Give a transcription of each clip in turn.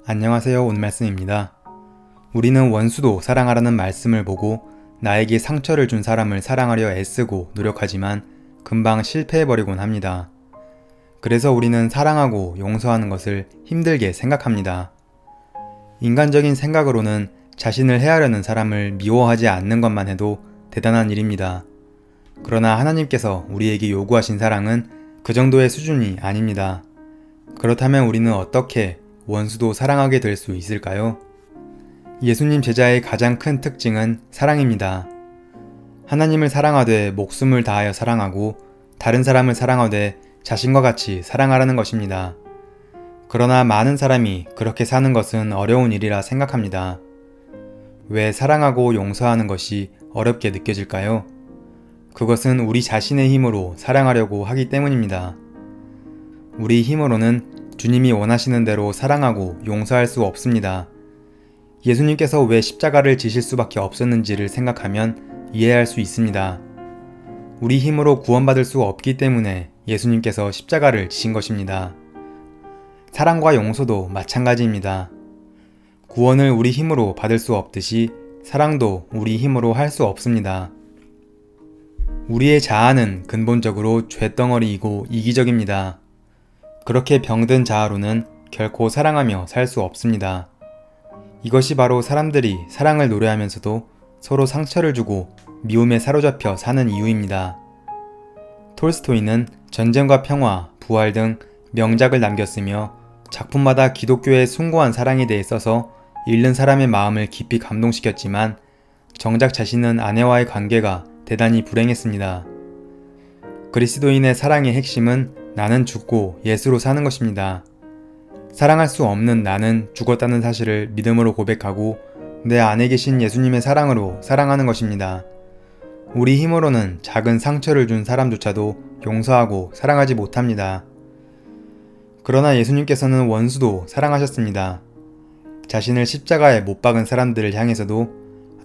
안녕하세요. 온말씀입니다. 우리는 원수도 사랑하라는 말씀을 보고 나에게 상처를 준 사람을 사랑하려 애쓰고 노력하지만 금방 실패해버리곤 합니다. 그래서 우리는 사랑하고 용서하는 것을 힘들게 생각합니다. 인간적인 생각으로는 자신을 해하려는 사람을 미워하지 않는 것만 해도 대단한 일입니다. 그러나 하나님께서 우리에게 요구하신 사랑은 그 정도의 수준이 아닙니다. 그렇다면 우리는 어떻게 원수도 사랑하게 될 수 있을까요? 예수님 제자의 가장 큰 특징은 사랑입니다. 하나님을 사랑하되 목숨을 다하여 사랑하고 다른 사람을 사랑하되 자신과 같이 사랑하라는 것입니다. 그러나 많은 사람이 그렇게 사는 것은 어려운 일이라 생각합니다. 왜 사랑하고 용서하는 것이 어렵게 느껴질까요? 그것은 우리 자신의 힘으로 사랑하려고 하기 때문입니다. 우리 힘으로는 주님이 원하시는 대로 사랑하고 용서할 수 없습니다. 예수님께서 왜 십자가를 지실 수밖에 없었는지를 생각하면 이해할 수 있습니다. 우리 힘으로 구원받을 수 없기 때문에 예수님께서 십자가를 지신 것입니다. 사랑과 용서도 마찬가지입니다. 구원을 우리 힘으로 받을 수 없듯이 사랑도 우리 힘으로 할 수 없습니다. 우리의 자아는 근본적으로 죄덩어리이고 이기적입니다. 그렇게 병든 자아로는 결코 사랑하며 살 수 없습니다. 이것이 바로 사람들이 사랑을 노래하면서도 서로 상처를 주고 미움에 사로잡혀 사는 이유입니다. 톨스토이는 전쟁과 평화, 부활 등 명작을 남겼으며 작품마다 기독교의 숭고한 사랑에 대해 써서 읽는 사람의 마음을 깊이 감동시켰지만 정작 자신은 아내와의 관계가 대단히 불행했습니다. 그리스도인의 사랑의 핵심은 나는 죽고 예수로 사는 것입니다. 사랑할 수 없는 나는 죽었다는 사실을 믿음으로 고백하고 내 안에 계신 예수님의 사랑으로 사랑하는 것입니다. 우리 힘으로는 작은 상처를 준 사람조차도 용서하고 사랑하지 못합니다. 그러나 예수님께서는 원수도 사랑하셨습니다. 자신을 십자가에 못 박은 사람들을 향해서도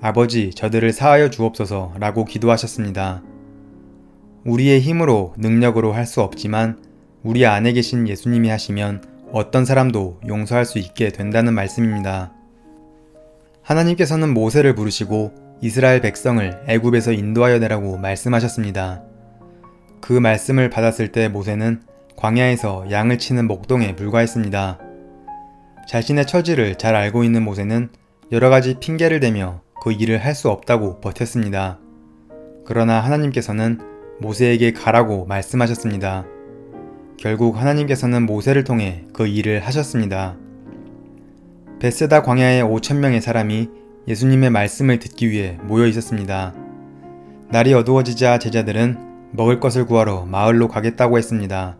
아버지 저들을 사하여 주옵소서 라고 기도하셨습니다. 우리의 힘으로 능력으로 할 수 없지만 우리 안에 계신 예수님이 하시면 어떤 사람도 용서할 수 있게 된다는 말씀입니다. 하나님께서는 모세를 부르시고 이스라엘 백성을 애굽에서 인도하여 내라고 말씀하셨습니다. 그 말씀을 받았을 때 모세는 광야에서 양을 치는 목동에 불과했습니다. 자신의 처지를 잘 알고 있는 모세는 여러가지 핑계를 대며 그 일을 할 수 없다고 버텼습니다. 그러나 하나님께서는 모세에게 가라고 말씀하셨습니다. 결국 하나님께서는 모세를 통해 그 일을 하셨습니다. 벳세다 광야에 5,000명의 사람이 예수님의 말씀을 듣기 위해 모여 있었습니다. 날이 어두워지자 제자들은 먹을 것을 구하러 마을로 가겠다고 했습니다.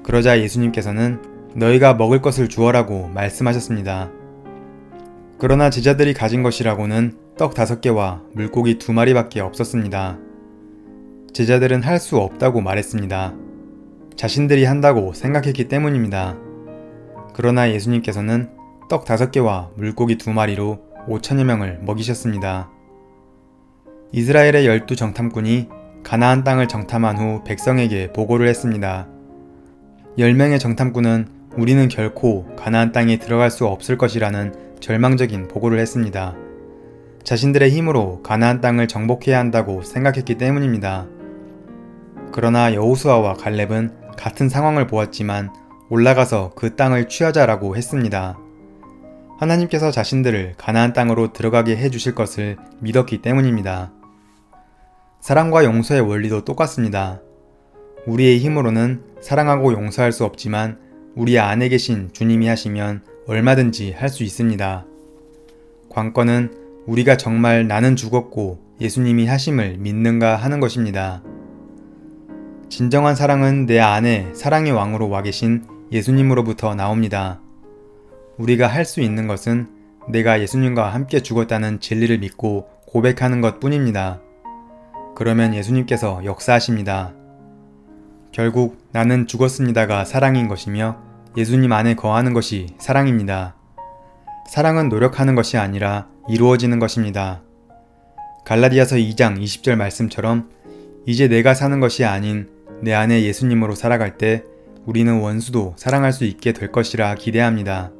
그러자 예수님께서는 너희가 먹을 것을 주어라고 말씀하셨습니다. 그러나 제자들이 가진 것이라고는 떡 5개와 물고기 2마리밖에 없었습니다. 제자들은 할 수 없다고 말했습니다. 자신들이 한다고 생각했기 때문입니다. 그러나 예수님께서는 떡 5개와 물고기 2마리로 5,000여 명을 먹이셨습니다. 이스라엘의 12 정탐꾼이 가나안 땅을 정탐한 후 백성에게 보고를 했습니다. 10명의 정탐꾼은 우리는 결코 가나안 땅에 들어갈 수 없을 것이라는 절망적인 보고를 했습니다. 자신들의 힘으로 가나안 땅을 정복해야 한다고 생각했기 때문입니다. 그러나 여호수아와 갈렙은 같은 상황을 보았지만 올라가서 그 땅을 취하자라고 했습니다. 하나님께서 자신들을 가나안 땅으로 들어가게 해주실 것을 믿었기 때문입니다. 사랑과 용서의 원리도 똑같습니다. 우리의 힘으로는 사랑하고 용서할 수 없지만 우리 안에 계신 주님이 하시면 얼마든지 할 수 있습니다. 관건은 우리가 정말 나는 죽었고 예수님이 하심을 믿는가 하는 것입니다. 진정한 사랑은 내 안에 사랑의 왕으로 와 계신 예수님으로부터 나옵니다. 우리가 할 수 있는 것은 내가 예수님과 함께 죽었다는 진리를 믿고 고백하는 것 뿐입니다. 그러면 예수님께서 역사하십니다. 결국 나는 죽었습니다가 사랑인 것이며 예수님 안에 거하는 것이 사랑입니다. 사랑은 노력하는 것이 아니라 이루어지는 것입니다. 갈라디아서 2장 20절 말씀처럼 이제 내가 사는 것이 아닌 내 안에 예수님으로 살아갈 때 우리는 원수도 사랑할 수 있게 될 것이라 기대합니다.